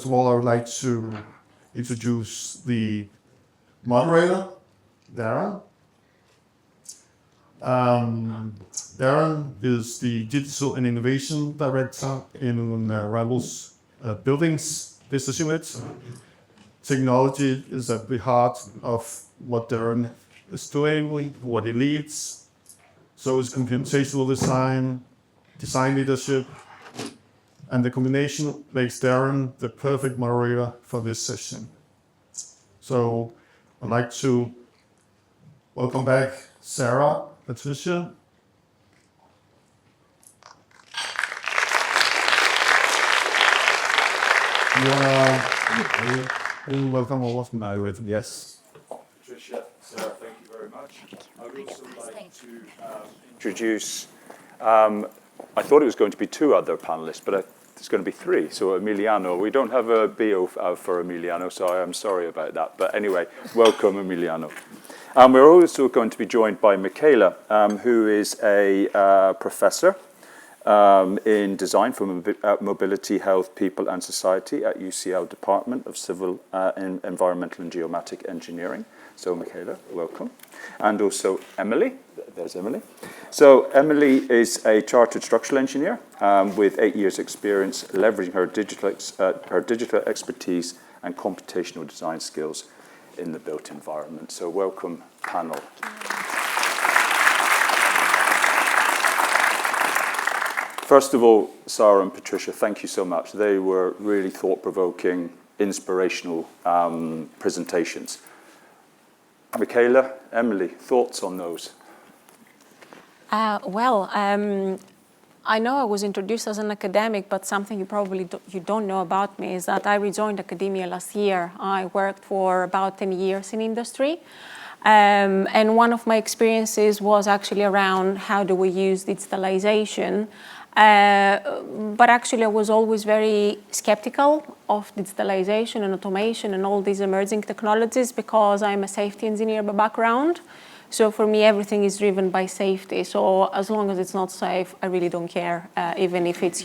of all, I would like to introduce the moderator, Darren. Darren is the Digital and Innovation Director in Rambus Buildings Business Unit. Technology is at the heart of what Darren is doing, what he leads. So is computational design, design leadership, and the combination makes Darren the perfect moderator for this session. So I'd like to welcome back Sarah, Patricia. You welcome all of my with yes. Patricia, Sarah, thank you very much. I would also like to introduce, I thought it was going to be two other panelists, but there's going to be three. So Emiliano, we don't have a bio for Emiliano, so I am sorry about that. But anyway, welcome Emiliano. We're also going to be joined by Michaela, who is a professor in design for mobility, health, people and society at UCL Department of Civil Environmental and Geomatic Engineering. So Michaela, welcome. And also Emily, there's Emily. So Emily is a chartered structural engineer with 8 years experience leveraging her digital expertise and computational design skills in the built environment. So welcome, panel. First of all, Sarah and Patricia, thank you so much. They were really thought-provoking, inspirational presentations. Michaela, Emily, thoughts on those? I know I was introduced as an academic, but something you don't know about me is that I rejoined academia last year. I worked for about 10 years in industry. And one of my experiences was actually around how do we use digitalization. But actually I was always very skeptical of digitalization and automation and all these emerging technologies because I'm a safety engineer by background. So for me, everything is driven by safety. So as long as it's not safe, I really don't care, even if it's,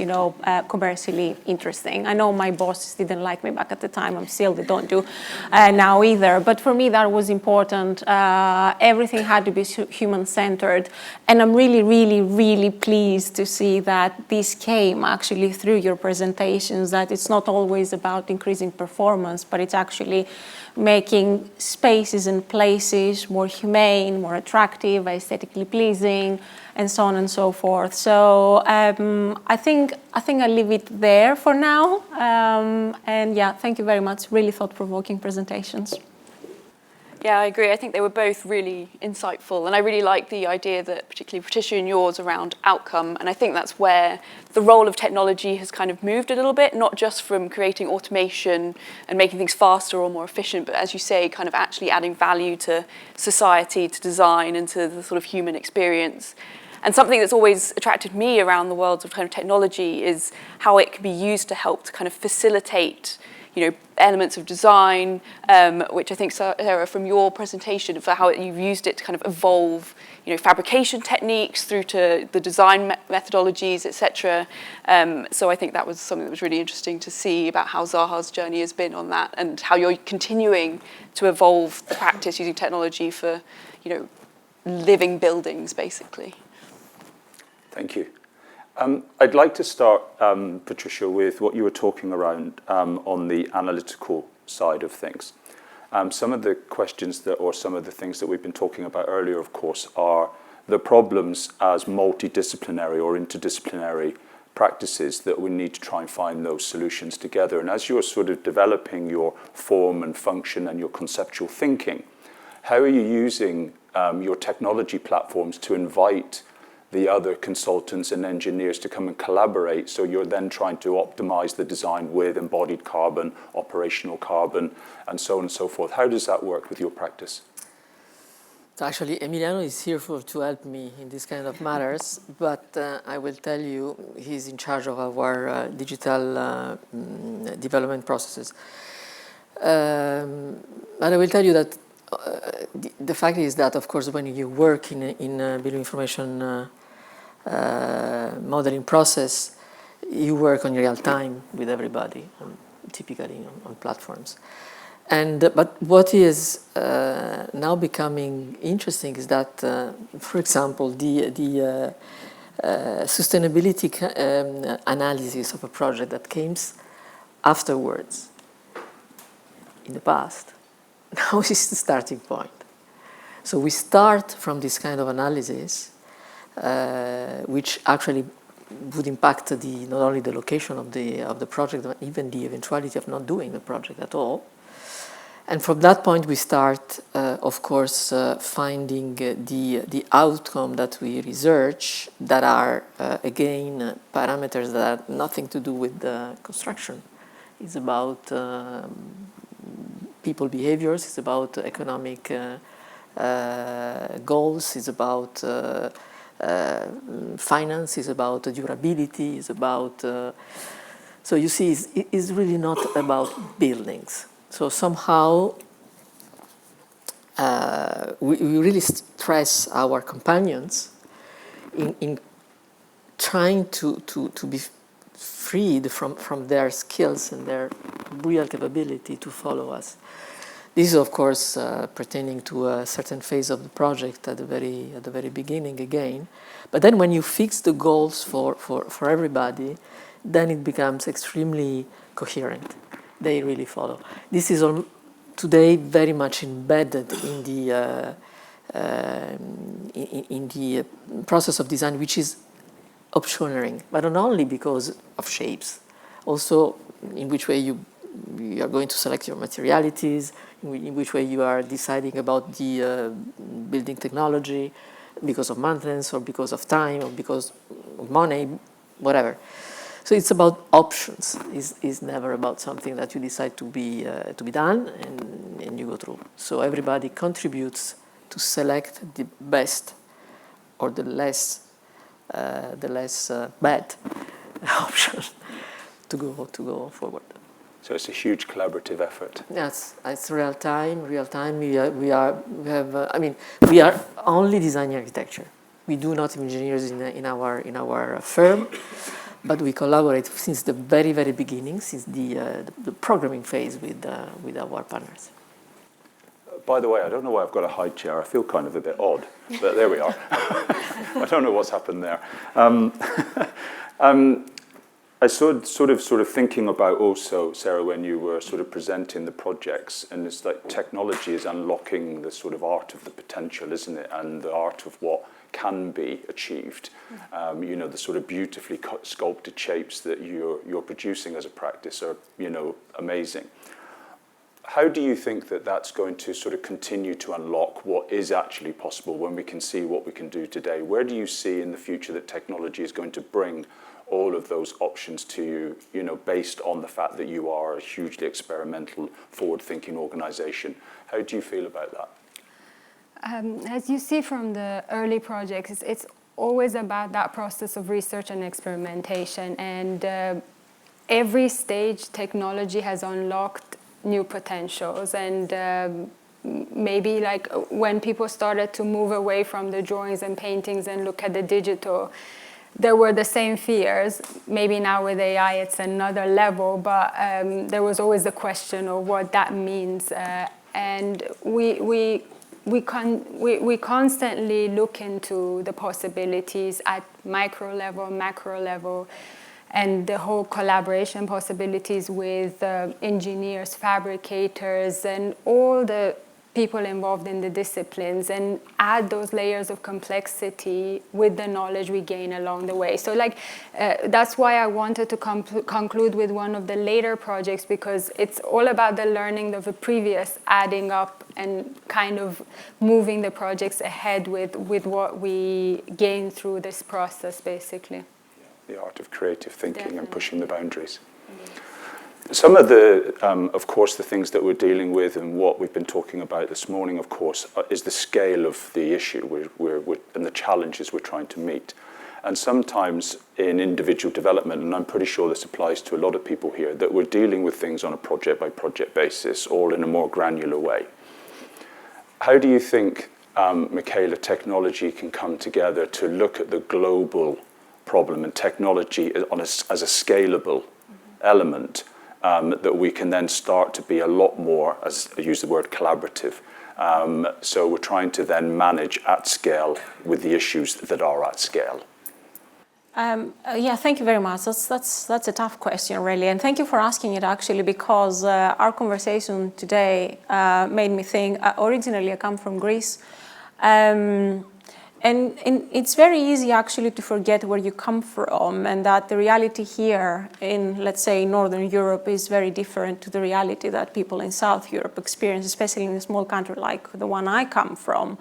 commercially interesting. I know my bosses didn't like me back at the time. I'm still, they don't do now either. But for me, that was important. Everything had to be human-centered. And I'm really, really, really pleased to see that this came actually through your presentations, that it's not always about increasing performance, but it's actually making spaces and places more humane, more attractive, aesthetically pleasing, and so on and so forth. So I think I'll leave it there for now. And yeah, thank you very much. Really thought-provoking presentations. Yeah, I agree. I think they were both really insightful. And I really like the idea that, particularly Patricia and yours, around outcome. And I think that's where the role of technology has kind of moved a little bit, not just from creating automation and making things faster or more efficient, but as you say, kind of actually adding value to society, to design, and to the sort of human experience. And something that's always attracted me around the world of kind of technology is how it can be used to help to kind of facilitate elements of design, which I think, Sarah, from your presentation, for how you've used it to kind of evolve, fabrication techniques through to the design methodologies, etc. So I think that was something that was really interesting to see about how Zaha's journey has been on that and how you're continuing to evolve the practice using technology for, living buildings, basically. Thank you. I'd like to start, Patricia, with what you were talking around on the analytical side of things. Some of the questions some of the things that we've been talking about earlier, of course, are the problems as multidisciplinary or interdisciplinary practices that we need to try and find those solutions together. And as you're sort of developing your form and function and your conceptual thinking, how are you using your technology platforms to invite the other consultants and engineers to come and collaborate, so you're then trying to optimize the design with embodied carbon, operational carbon, and so on and so forth? How does that work with your practice? Actually, Emiliano is here to help me in these kind of matters, but I will tell you, he's in charge of our digital development processes. And I will tell you that the fact is that, of course, when you work in a building information modeling process, you work on real time with everybody. typically on platforms. But what is now becoming interesting is that, for example, the sustainability analysis of a project that came afterwards in the past, now is the starting point. So we start from this kind of analysis, which actually would impact not only the location of the project, but even the eventuality of not doing the project at all. And from that point, we start, of course, finding the outcome that we research that are, again, parameters that have nothing to do with the construction. It's about people behaviors, it's about economic goals, it's about finance, it's about durability, it's about... so you see, it's really not about buildings. So somehow we really stress our companions in trying to be freed from their skills and their real capability to follow us. This is, of course, pertaining to a certain phase of the project at the very beginning again. But then when you fix the goals for everybody, then it becomes extremely coherent. They really follow. This is today very much embedded in the process of design, which is optioneering, but not only because of shapes, also in which way you are going to select your materialities, in which way you are deciding about the building technology, because of maintenance or because of time or because of money, whatever. So it's about options. It's never about something that you decide to be done and you go through. So everybody contributes to select the best or the less bad option to go forward. So it's a huge collaborative effort. Yes, it's real time. We are only designing architecture. We do not have engineers in our firm, but we collaborate since the very beginning, since the programming phase with our partners. By the way, I don't know why I've got a high chair. I feel kind of a bit odd, but there we are. I don't know what's happened there. I sort of thinking about also, Sarah, when you were sort of presenting the projects, and it's like technology is unlocking the sort of art of the potential, isn't it? And the art of what can be achieved. The sort of beautifully sculpted shapes that you're producing as a practice are, amazing. How do you think that that's going to sort of continue to unlock what is actually possible when we can see what we can do today? Where do you see in the future that technology is going to bring all of those options to you, based on the fact that you are a hugely experimental, forward-thinking organization? How do you feel about that? As you see from the early projects, it's always about that process of research and experimentation. And every stage, technology has unlocked new potentials. And maybe like when people started to move away from the drawings and paintings and look at the digital, there were the same fears. Maybe now with AI, it's another level, but there was always the question of what that means. And we constantly look into the possibilities at micro level, macro level, and the whole collaboration possibilities with engineers, fabricators, and all the people involved in the disciplines, and add those layers of complexity with the knowledge we gain along the way. So that's why I wanted to conclude with one of the later projects, because it's all about the learning of the previous, adding up and kind of moving the projects ahead with what we gain through this process, basically. The art of creative thinking and pushing the boundaries. Some of the, of course, the things that we're dealing with and what we've been talking about this morning, of course, is the scale of the issue and the challenges we're trying to meet. And sometimes in individual development, and I'm pretty sure this applies to a lot of people here, that we're dealing with things on a project-by-project basis, all in a more granular way. How do you think, Michaela, technology can come together to look at the global problem and technology as a scalable element, that we can then start to be a lot more, as I use the word, collaborative. So we're trying to then manage at scale with the issues that are at scale. Yeah, thank you very much. That's a tough question, really, and thank you for asking it, actually, because our conversation today made me think. Originally, I come from Greece, and it's very easy, actually, to forget where you come from, and that the reality here in, let's say, Northern Europe is very different to the reality that people in South Europe experience, especially in a small country like the one I come from.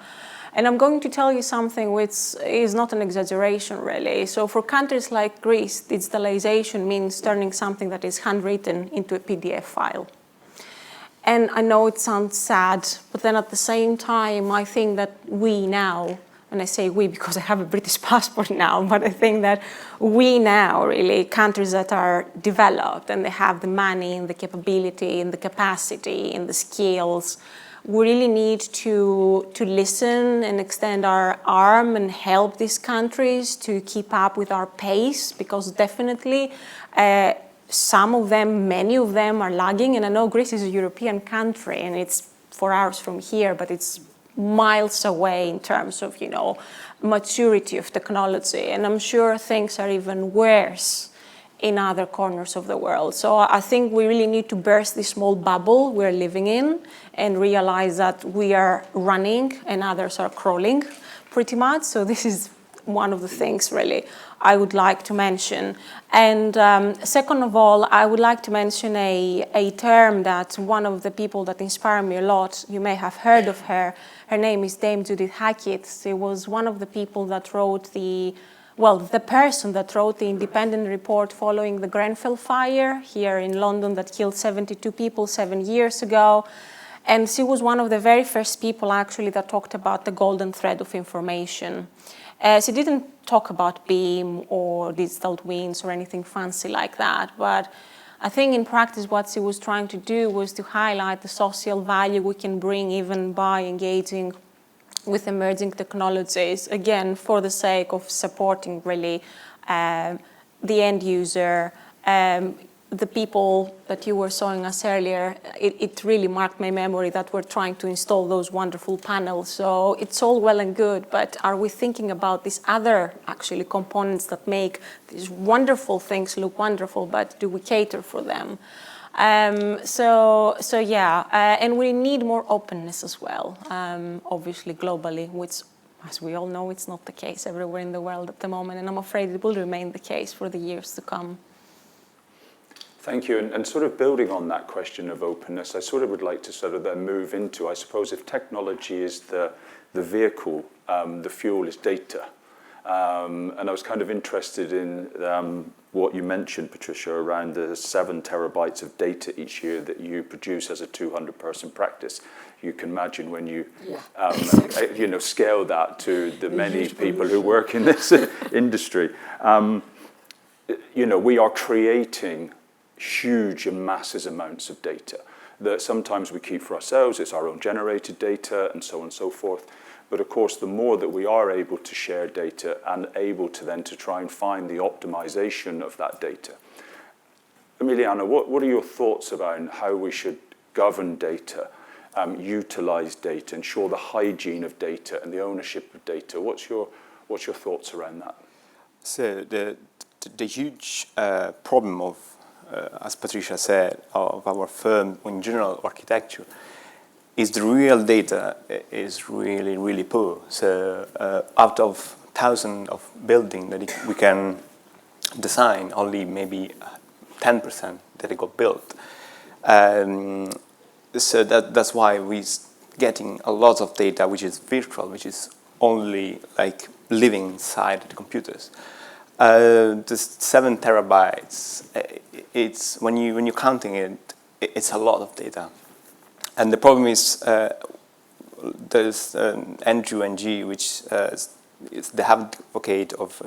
And I'm going to tell you something which is not an exaggeration, really. So for countries like Greece, digitalization means turning something that is handwritten into a PDF file. And I know it sounds sad, but then at the same time, I think that we now, and I say we because I have a British passport now, but I think that we now, really, countries that are developed and they have the money and the capability and the capacity and the skills, we really need to listen and extend our arm and help these countries to keep up with our pace, because definitely some of them, many of them are lagging. And I know Greece is a European country and it's 4 hours from here, but it's miles away in terms of, maturity of technology. And I'm sure things are even worse in other corners of the world. So I think we really need to burst this small bubble we're living in and realize that we are running and others are crawling, pretty much. So this is one of the things, really, I would like to mention. And second of all, I would like to mention a term that one of the people that inspire me a lot, you may have heard of her. Her name is Dame Judith Hackett. She was one of the people that wrote the person that wrote the independent report following the Grenfell fire here in London that killed 72 people 7 years ago. And she was one of the very first people, actually, that talked about the golden thread of information. She didn't talk about BEAM or digital twins or anything fancy like that, but I think in practice what she was trying to do was to highlight the social value we can bring even by engaging with emerging technologies, again, for the sake of supporting, really, the end user, the people that you were showing us earlier. It really marked my memory that we're trying to install those wonderful panels. So it's all well and good, but are we thinking about these other, actually, components that make these wonderful things look wonderful, but do we cater for them? And we need more openness as well, obviously globally, which, as we all know, it's not the case everywhere in the world at the moment, and I'm afraid it will remain the case for the years to come. Thank you. And sort of building on that question of openness, I sort of would like to sort of then move into, I suppose, if technology is the vehicle, the fuel is data. And I was kind of interested in what you mentioned, Patricia, around the 7 terabytes of data each year that you produce as a 200-person practice. You can imagine when you, scale that to the many people who work in this industry. We are creating huge and massive amounts of data that sometimes we keep for ourselves. It's our own generated data and so on and so forth. But of course, the more that we are able to share data and able to then to try and find the optimization of that data. Emiliano, what are your thoughts about how we should govern data, utilize data, ensure the hygiene of data and the ownership of data? What's your thoughts around that? So the huge problem of, as Patricia said, of our firm in general architecture is the real data is really, really poor. So out of thousands of buildings that we can design, only maybe 10% that it got built. So that's why we're getting a lot of data which is virtual, which is only like living inside the computers. The 7 terabytes, it's when you're counting it, it's a lot of data. And the problem is there's Andrew Ng, which is the advocate of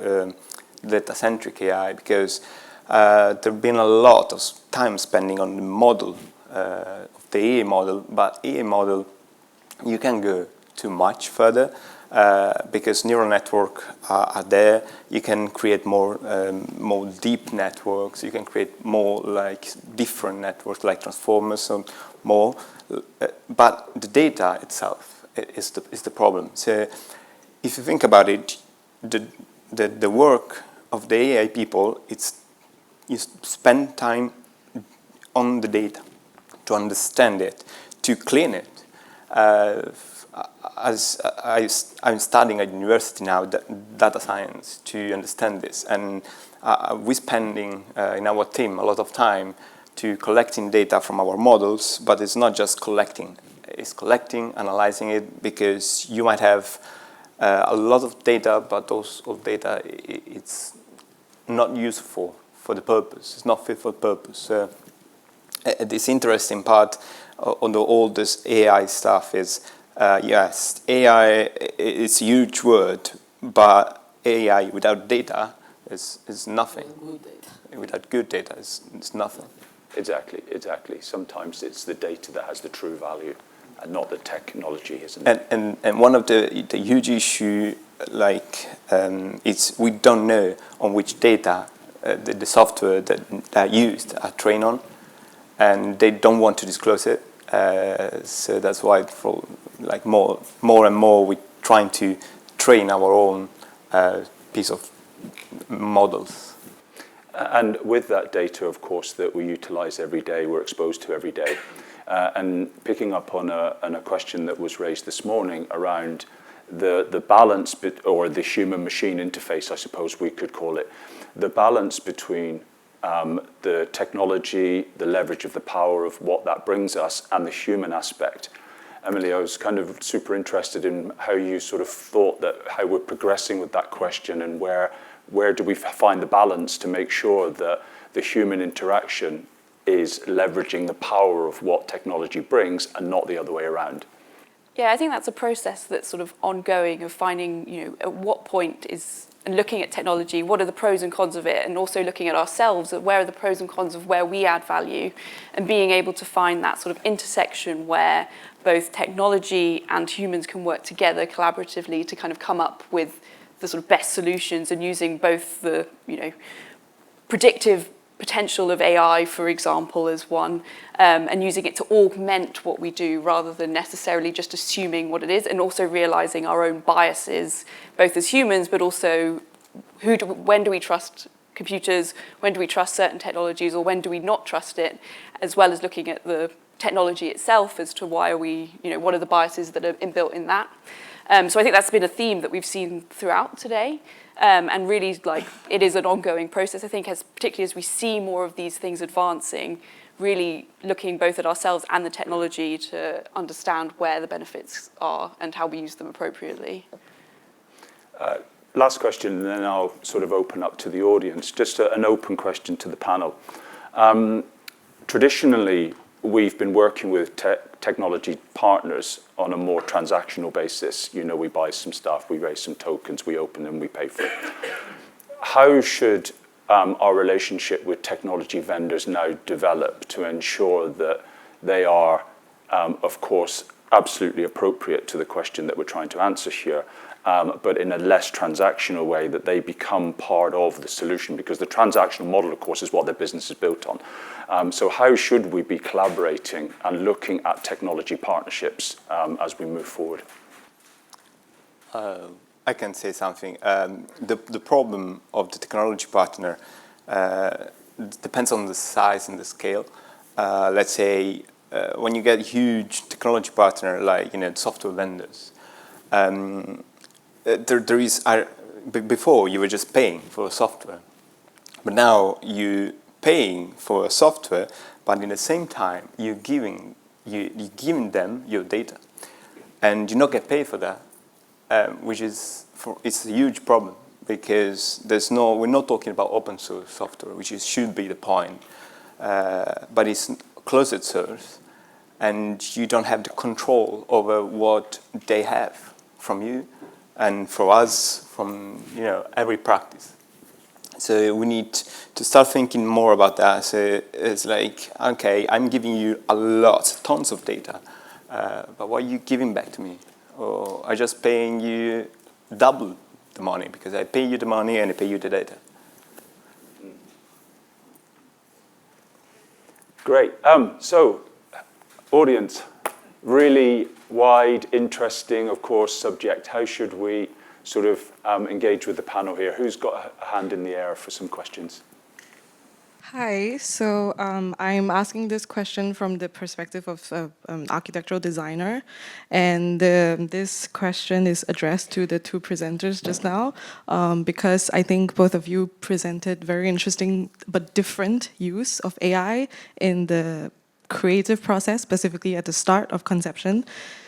data-centric AI, because there's been a lot of time spending on the model, of the AI model, but AI model, you can go too much further because neural network are there. You can create more deep networks. You can create more like different networks like transformers and more. But the data itself is the problem. So if you think about it, the work of the AI people, you spend time on the data to understand it, to clean it. As I'm studying at university now, data science, to understand this. And we're spending in our team a lot of time to collecting data from our models, but it's not just collecting. It's collecting, analyzing it, because you might have a lot of data, but those of data, it's not useful for the purpose. It's not fit for purpose. This interesting part on all this AI stuff is, yes, AI is a huge word, but AI without data is nothing. Good data. Without good data, it's nothing. Exactly. Sometimes it's the data that has the true value, and not the technology, isn't And it? and one of the huge issue, like, it's we don't know on which data the software that are used are trained on, and they don't want to disclose it. So that's why, for like more and more, we're trying to train our own piece of models. And with that data, of course, that we utilize every day, we're exposed to every day. And picking up on a question that was raised this morning around the balance, or the human-machine interface, I suppose we could call it, the balance between the technology, the leverage of the power of what that brings us, and the human aspect. Emily, I was kind of super interested in how you sort of thought that, how we're progressing with that question, and where do we find the balance to make sure that the human interaction is leveraging the power of what technology brings and not the other way around? Yeah, I think that's a process that's sort of ongoing, of finding, at what point is, and looking at technology, what are the pros and cons of it, and also looking at ourselves, at where are the pros and cons of where we add value, and being able to find that sort of intersection where both technology and humans can work together collaboratively to kind of come up with the sort of best solutions, and using both the, predictive potential of AI, for example, as one, and using it to augment what we do rather than necessarily just assuming what it is, and also realizing our own biases, both as humans, but also when do we trust computers, when do we trust certain technologies, or when do we not trust it, as well as looking at the technology itself as to why are we, what are the biases that are inbuilt in that. So I think that's been a theme that we've seen throughout today. And really, it is an ongoing process, I think, particularly as we see more of these things advancing, really looking both at ourselves and the technology to understand where the benefits are and how we use them appropriately. Last question, and then I'll sort of open up to the audience. Just an open question to the panel. Traditionally, we've been working with technology partners on a more transactional basis. We buy some stuff, we raise some tokens, we open them, we pay for it. How should our relationship with technology vendors now develop to ensure that they are, of course, absolutely appropriate to the question that we're trying to answer here, but in a less transactional way, that they become part of the solution? Because the transactional model, of course, is what their business is built on. So how should we be collaborating and looking at technology partnerships as we move forward? I can say something. The problem of the technology partner depends on the size and the scale. Let's say when you get a huge technology partner like software vendors, there is before you were just paying for software, but now you paying for a software, but in the same time you're giving them your data, and you not get paid for that, which is it's a huge problem, because we're not talking about open source software, which should be the point, but it's closed source, and you don't have the control over what they have from you, and for us from every practice. So we need to start thinking more about that. So it's like, okay, I'm giving you tons of data, but what are you giving back to me? or I just paying you double the money because I pay you the money and I pay you the data. Great. So, audience, really wide, interesting, of course, subject. How should we sort of engage with the panel here? Who's got a hand in the air for some questions? Hi, so I'm asking this question from the perspective of an architectural designer, and this question is addressed to the two presenters just now, because I think both of you presented very interesting but different use of AI in the creative process, specifically at the start of conception.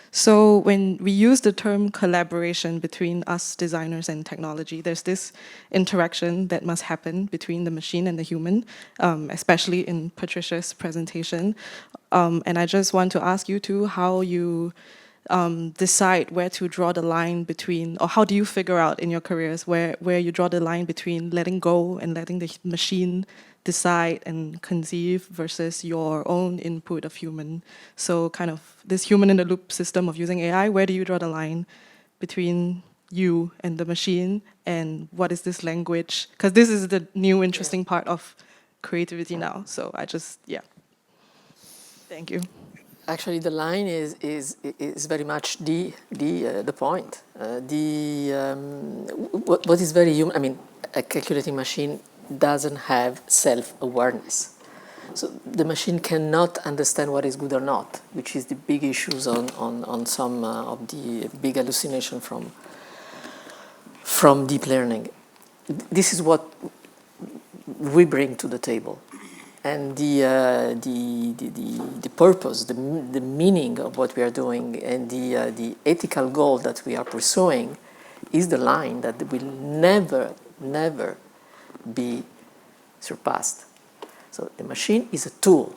So when we use the term collaboration between us designers and technology, there's this interaction that must happen between the machine and the human, especially in Patricia's presentation. And I just want to ask you two how you decide where to draw the line between, or how do you figure out in your careers where you draw the line between letting go and letting the machine decide and conceive versus your own input of human. So kind of this human-in-the-loop system of using AI, where do you draw the line between you and the machine, and what is this language? Because this is the new interesting part of creativity now. So I just, yeah. Thank you. Actually, the line is very much the point. What is very human, I mean, a calculating machine doesn't have self-awareness. So the machine cannot understand what is good or not, which is the big issues on some of the big hallucination from deep learning. This is what we bring to the table. And the purpose, the meaning of what we are doing, and the ethical goal that we are pursuing is the line that will never be surpassed. So the machine is a tool.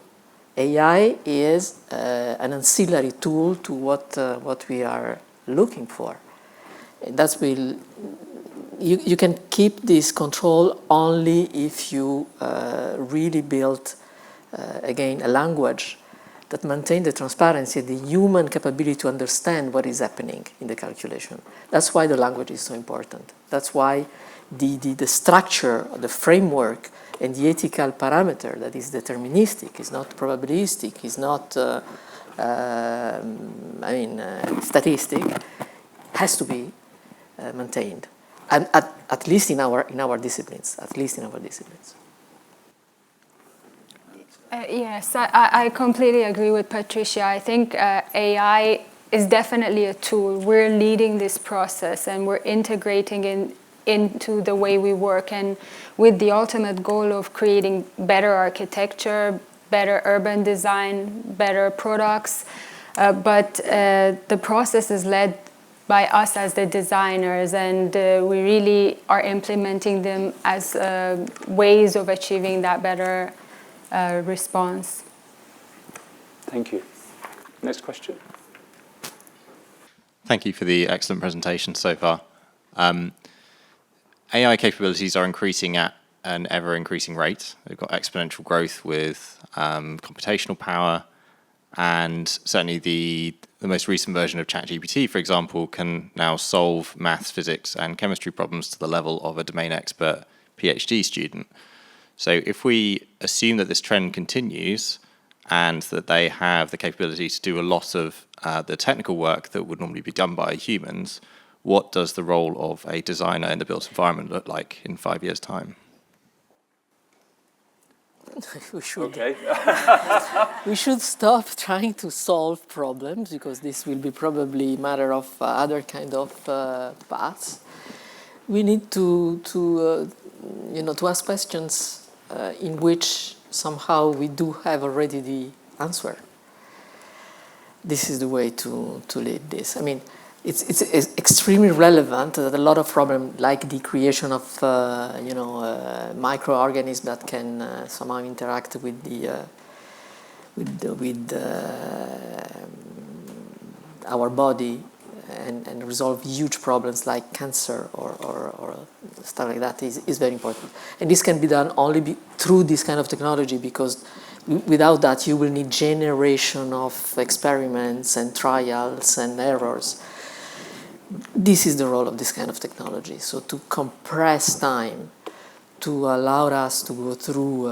AI is an ancillary tool to what we are looking for. That will you can keep this control only if you really build again a language that maintains the transparency, the human capability to understand what is happening in the calculation. That's why the language is so important. That's why the structure, the framework, and the ethical parameter that is deterministic, is not probabilistic, is not, statistic, has to be maintained, and at least in our disciplines. At least in our disciplines. Yes, I completely agree with Patricia. I think AI is definitely a tool. We're leading this process and we're integrating into the way we work, and with the ultimate goal of creating better architecture, better urban design, better products. But the process is led by us as the designers, and we really are implementing them as ways of achieving that better response. Thank you. Next question. Thank you for the excellent presentation so far. AI capabilities are increasing at an ever-increasing rate. They've got exponential growth with computational power, and certainly the most recent version of ChatGPT, for example, can now solve maths, physics, and chemistry problems to the level of a domain expert PhD student. So if we assume that this trend continues and that they have the capability to do a lot of the technical work that would normally be done by humans, what does the role of a designer in the built environment look like in 5 years' time? We should. Okay. We should stop trying to solve problems, because this will be probably a matter of other kind of paths. We need to ask questions in which somehow we do have already the answer. This is the way to lead this. I mean, it's extremely relevant that a lot of problems, like the creation of microorganisms that can somehow interact with our body and resolve huge problems like cancer or stuff like that is very important. And this can be done only through this kind of technology, because without that you will need generation of experiments and trials and errors. this is the role of this kind of technology. So to compress time, to allow us to go through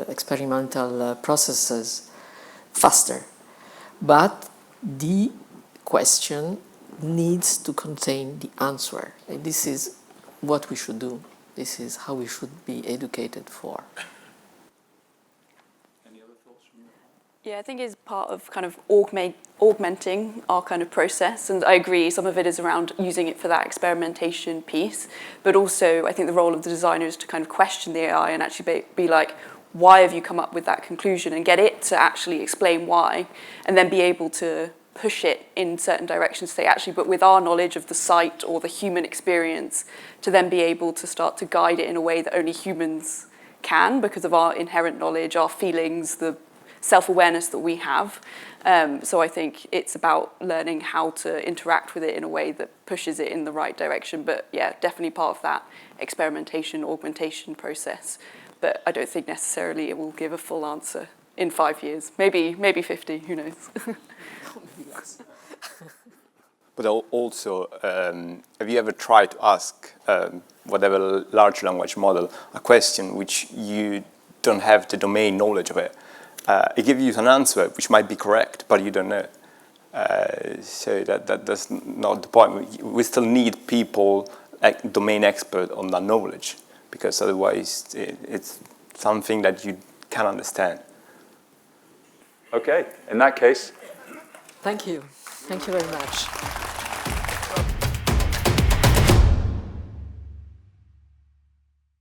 experimental processes faster. But the question needs to contain the answer. And this is what we should do. This is how we should be educated for. Any other thoughts from you? Yeah, I think it's part of kind of augmenting our kind of process. And I agree, some of it is around using it for that experimentation piece. But also, I think the role of the designer is to kind of question the AI and actually be like, why have you come up with that conclusion? And get it to actually explain why. And then be able to push it in certain directions, say, actually, but with our knowledge of the site or the human experience, to then be able to start to guide it in a way that only humans can because of our inherent knowledge, our feelings, the self-awareness that we have. So I think it's about learning how to interact with it in a way that pushes it in the right direction. But yeah, definitely part of that experimentation, augmentation process. But I don't think necessarily it will give a full answer in 5 years. Maybe 50, who knows? But also, have you ever tried to ask whatever large language model a question which you don't have the domain knowledge of it? It gives you an answer which might be correct, but you don't know. So that's not the point. We still need people, like domain expert on that knowledge, because otherwise it's something that you can't understand. Okay, in that case. Thank you. Thank you very much.